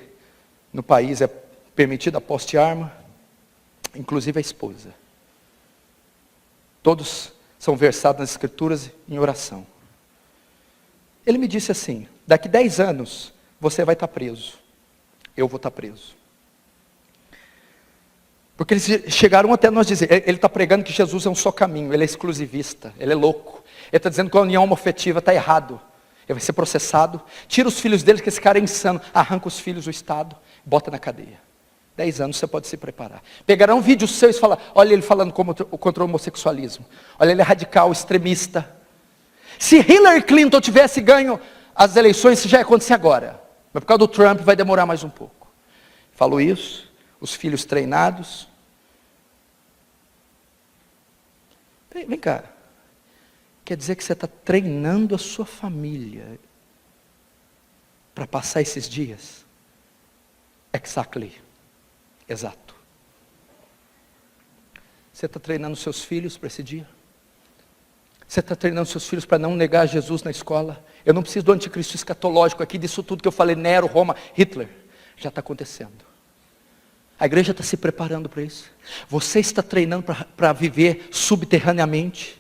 no país é permitido a posse de arma. Inclusive a esposa. Todos são versados nas escrituras em oração. Ele me disse assim, daqui 10 anos você vai estar preso. Eu vou estar preso. Porque eles chegaram até nós dizer, ele está pregando que Jesus é um só caminho, ele é exclusivista, ele é louco. Ele está dizendo que a união homoafetiva está errado. Ele vai ser processado, tira os filhos dele, que esse cara é insano, arranca os filhos do Estado, bota na cadeia. 10 anos você pode se preparar. Pegarão vídeos seus e falar, olha ele falando contra o homossexualismo. Olha ele é radical, extremista. Se Hillary Clinton tivesse ganho as eleições, isso já ia acontecer agora. Mas por causa do Trump vai demorar mais um pouco. Falou isso, os filhos treinados. Vem cá. Quer dizer que você está treinando a sua família para passar esses dias? Exactly. Exato. Você está treinando seus filhos para esse dia? Você está treinando seus filhos para não negar Jesus na escola? Eu não preciso do anticristo escatológico aqui, disso tudo que eu falei, Nero, Roma, Hitler. Já está acontecendo. A igreja está se preparando para isso. Você está treinando para viver subterraneamente.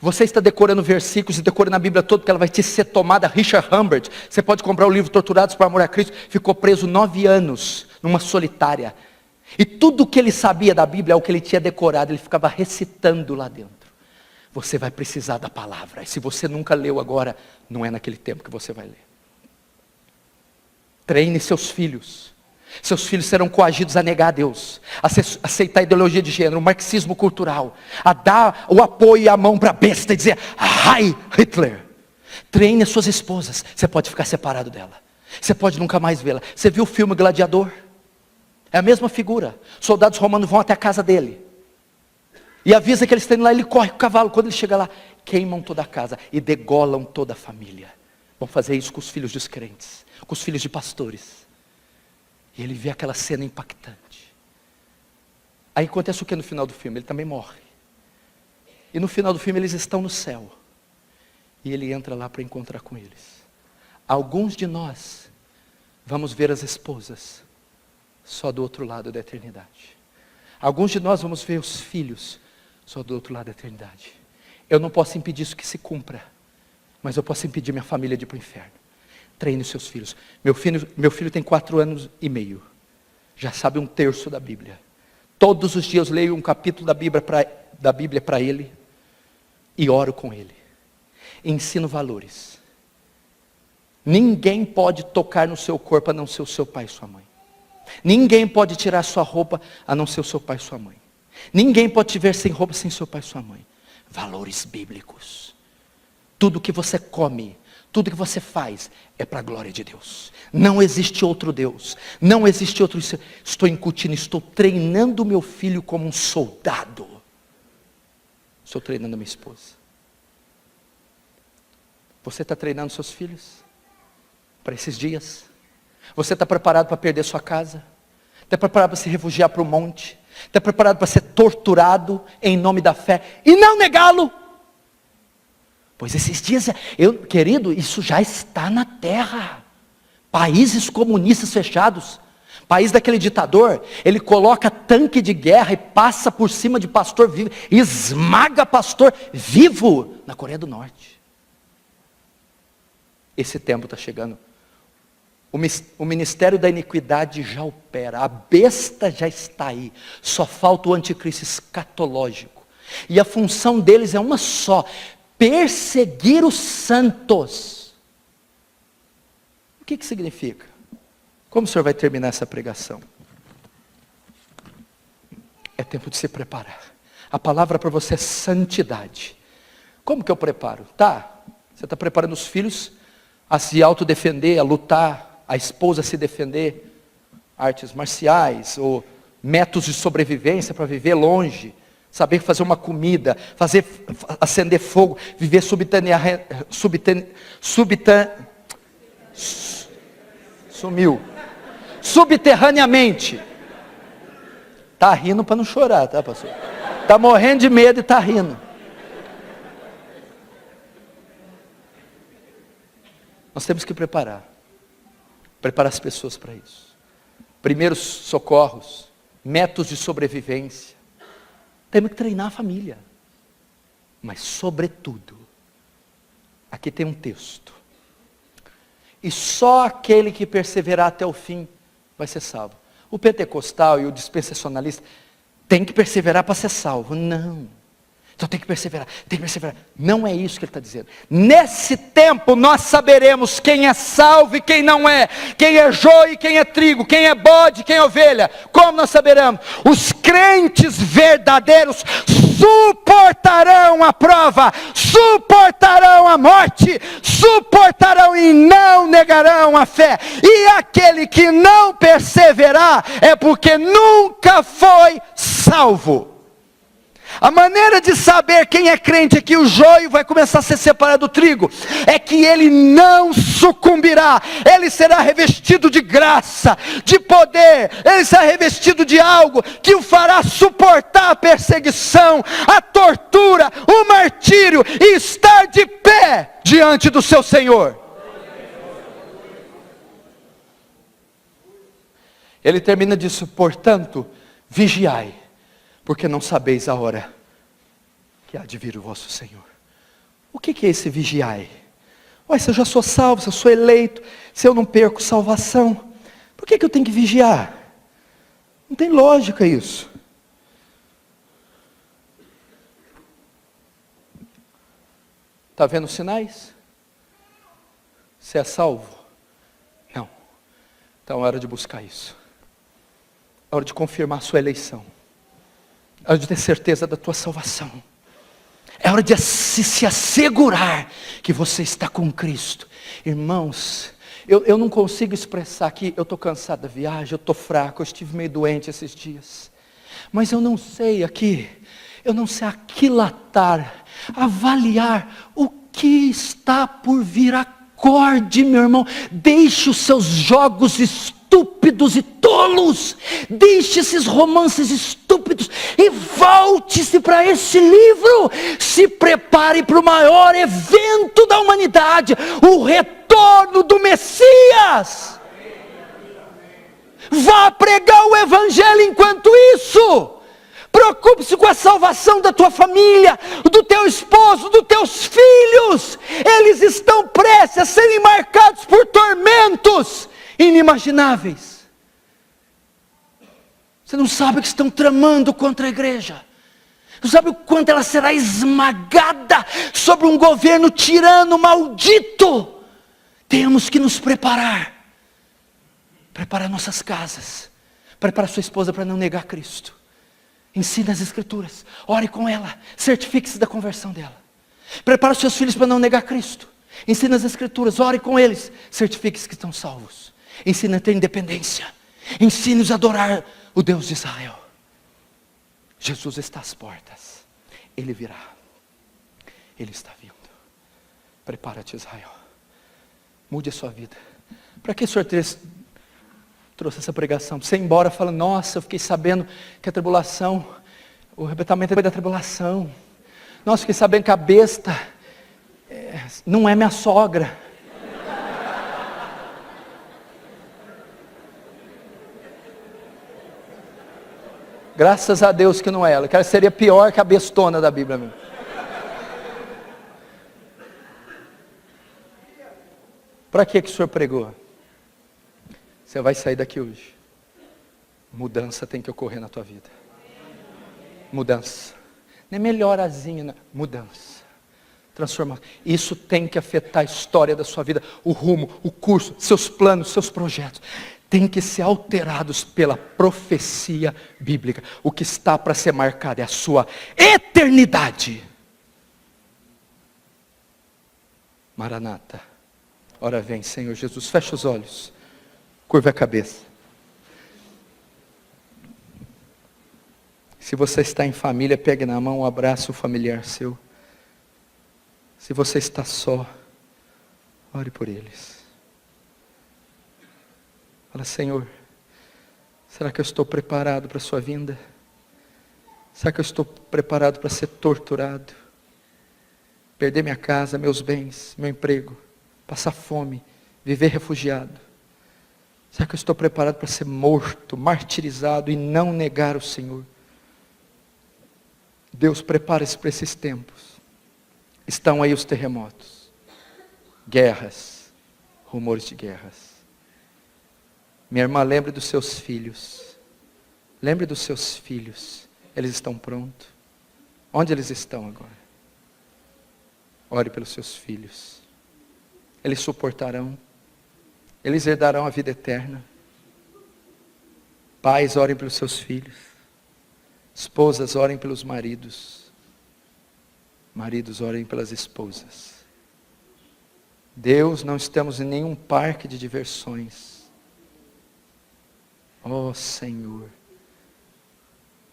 Você está decorando versículos e decorando a Bíblia toda, porque ela vai te ser tomada. Richard Humbert, você pode comprar o livro Torturados por Amor a Cristo, ficou preso 9 anos, numa solitária. E tudo o que ele sabia da Bíblia é o que ele tinha decorado, ele ficava recitando lá dentro. você vai precisar da palavra. E se você nunca leu agora, não é naquele tempo que você vai ler. Treine seus filhos. Seus filhos serão coagidos a negar a Deus, a aceitar a ideologia de gênero, o marxismo cultural, a dar o apoio e a mão para a besta e dizer, Heil Hitler. Treine as suas esposas. Você pode ficar separado dela. Você pode nunca mais vê-la. Você viu o filme Gladiador? É a mesma figura. Soldados romanos vão até a casa dele. E avisa que eles estão indo lá, ele corre com o cavalo. Quando ele chega lá, queimam toda a casa e degolam toda a família. Vão fazer isso com os filhos dos crentes, com os filhos de pastores. E ele vê aquela cena impactante. Aí acontece o que no final do filme? Ele também morre. E no final do filme eles estão no céu. E ele entra lá para encontrar com eles. Alguns de nós vamos ver as esposas só do outro lado da eternidade. Alguns de nós vamos ver os filhos só do outro lado da eternidade. Eu não posso impedir isso que se cumpra, mas eu posso impedir minha família de ir para o inferno. Treine os seus filhos. Meu filho tem 4 anos e meio. Já sabe 1/3 da Bíblia. Todos os dias eu leio um capítulo da Bíblia para ele e oro com ele. Ensino valores. Ninguém pode tocar no seu corpo a não ser o seu pai e sua mãe. Ninguém pode tirar sua roupa a não ser o seu pai e sua mãe. Ninguém pode te ver sem roupa sem seu pai e sua mãe. Valores bíblicos. Tudo que você come, tudo que você faz é para a glória de Deus. Não existe outro Deus. Não existe outro. Estou incutindo, estou treinando meu filho como um soldado. Estou treinando minha esposa. Você está treinando seus filhos para esses dias? Você está preparado para perder sua casa? Está preparado para se refugiar para o monte? Está preparado para ser torturado em nome da fé e não negá-lo? Pois esses dias, querido, isso já está na terra. Países comunistas fechados. País daquele ditador, ele coloca tanque de guerra e passa por cima de pastor vivo, esmaga pastor vivo na Coreia do Norte. Esse tempo está chegando. O ministério da iniquidade já opera, a besta já está aí, só falta o anticristo escatológico, e a função deles é uma só, perseguir os santos. O que significa? Como o senhor vai terminar essa pregação? É tempo de se preparar. A palavra para você é santidade. Como que eu preparo? Você está preparando os filhos a se autodefender, a lutar, a esposa a se defender, artes marciais, ou métodos de sobrevivência para viver longe, saber fazer uma comida, acender fogo, viver subterraneamente. Está rindo para não chorar, tá, pastor? Está morrendo de medo e está rindo. Nós temos que preparar as pessoas para isso. Primeiros socorros, métodos de sobrevivência. Temos que treinar a família. Mas sobretudo, aqui tem um texto. E só aquele que perseverar até o fim vai ser salvo. O pentecostal e o dispensacionalista tem que perseverar para ser salvo. Não. Então tem que perseverar. Não é isso que ele está dizendo. Nesse tempo nós saberemos quem é salvo e quem não é. Quem é joio e quem é trigo. Quem é bode e quem é ovelha. Como nós saberemos? Os crentes verdadeiros suportarão a prova, suportarão a morte, suportarão e não negarão a fé. E aquele que não perseverar é porque nunca foi salvo. A maneira de saber quem é crente é que o joio vai começar a ser separado do trigo, é que ele não sucumbirá, ele será revestido de graça, de poder, ele será revestido de algo que o fará suportar a perseguição, a tortura, o martírio e estar de pé diante do seu Senhor. Ele termina disso, portanto, vigiai, porque não sabeis a hora que há de vir o vosso Senhor. O que é esse vigiai? Se eu já sou salvo, se eu sou eleito, se eu não perco salvação, por que eu tenho que vigiar? Não tem lógica isso. Está vendo os sinais? Você é salvo? Não. Então é hora de buscar isso. É hora de confirmar a sua eleição. É hora de ter certeza da tua salvação. É hora de se assegurar que você está com Cristo. Irmãos, eu não consigo expressar aqui, eu estou cansado da viagem, eu estou fraco, eu estive meio doente esses dias. Mas eu não sei aquilatar, avaliar o que está por vir. Acorde, meu irmão, deixe os seus jogos estúpidos e tolos, deixe esses romances estúpidos e volte-se para esse livro. Se prepare para o maior evento da humanidade, o retorno do Messias. Vá pregar o evangelho enquanto isso. Preocupe-se com a salvação da tua família, do teu esposo, dos teus filhos. Eles estão prestes a serem marcados por tormentos inimagináveis. Você não sabe o que estão tramando contra a igreja. Não sabe o quanto ela será esmagada sobre um governo tirano, maldito. Temos que nos preparar. Preparar nossas casas. Preparar sua esposa para não negar Cristo. Ensine as escrituras, ore com ela, certifique-se da conversão dela. Prepare os seus filhos para não negar Cristo. Ensine as escrituras, ore com eles, certifique-se que estão salvos. Ensine a ter independência. Ensine-os a adorar o Deus de Israel. Jesus está às portas. Ele virá. Ele está vindo. Prepara-te, Israel. Mude a sua vida. Para que o Senhor trouxe essa pregação? Você ir embora falando, nossa, eu fiquei sabendo que a tribulação, o arrebatamento é da tribulação. Nossa, fiquei sabendo que a besta não é minha sogra. Graças a Deus que não é ela, que ela seria pior que a bestona da Bíblia mesmo. Para que o Senhor pregou? Você vai sair daqui hoje. Mudança tem que ocorrer na tua vida. Mudança. Não é melhorazinha, não. Mudança. Transformação. Isso tem que afetar a história da sua vida. O rumo, o curso, seus planos, seus projetos. Tem que ser alterados pela profecia bíblica. O que está para ser marcado é a sua eternidade. Maranata. Ora vem, Senhor Jesus. Fecha os olhos. Curva a cabeça. Se você está em família, pegue na mão um abraço familiar seu. Se você está só, ore por eles. Fala, Senhor, será que eu estou preparado para a sua vinda? Será que eu estou preparado para ser torturado? Perder minha casa, meus bens, meu emprego, passar fome, viver refugiado? Será que eu estou preparado para ser morto, martirizado e não negar o Senhor? Deus, prepara-se para esses tempos. Estão aí os terremotos, guerras, rumores de guerras. Minha irmã, lembre dos seus filhos. Lembre dos seus filhos. Eles estão prontos. Onde eles estão agora? Ore pelos seus filhos. Eles suportarão. Eles herdarão a vida eterna. Pais, orem pelos seus filhos. Esposas, orem pelos maridos. Maridos, orem pelas esposas. Deus, não estamos em nenhum parque de diversões. Oh Senhor.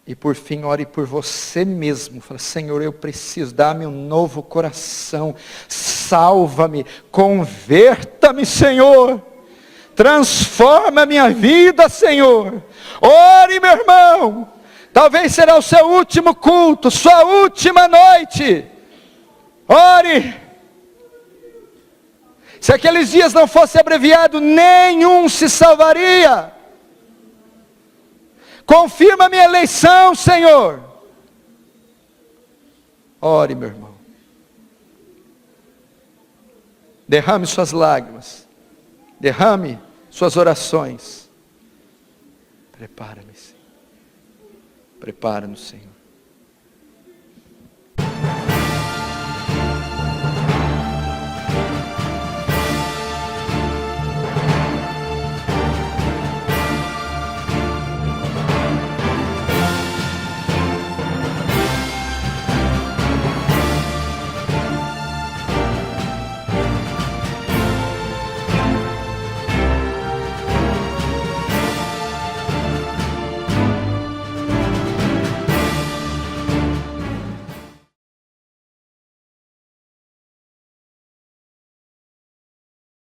E por fim, ore por você mesmo. Fala, Senhor, eu preciso, dá-me um novo coração. Salva-me, converta-me, Senhor. Transforma a minha vida, Senhor. Ore, meu irmão. Talvez será o seu último culto, sua última noite. Ore. Se aqueles dias não fosse abreviado, nenhum se salvaria. Confirma a minha eleição, Senhor. Ore, meu irmão. Derrame suas lágrimas. Derrame suas orações. Prepara-me, Senhor. Prepara-nos, Senhor.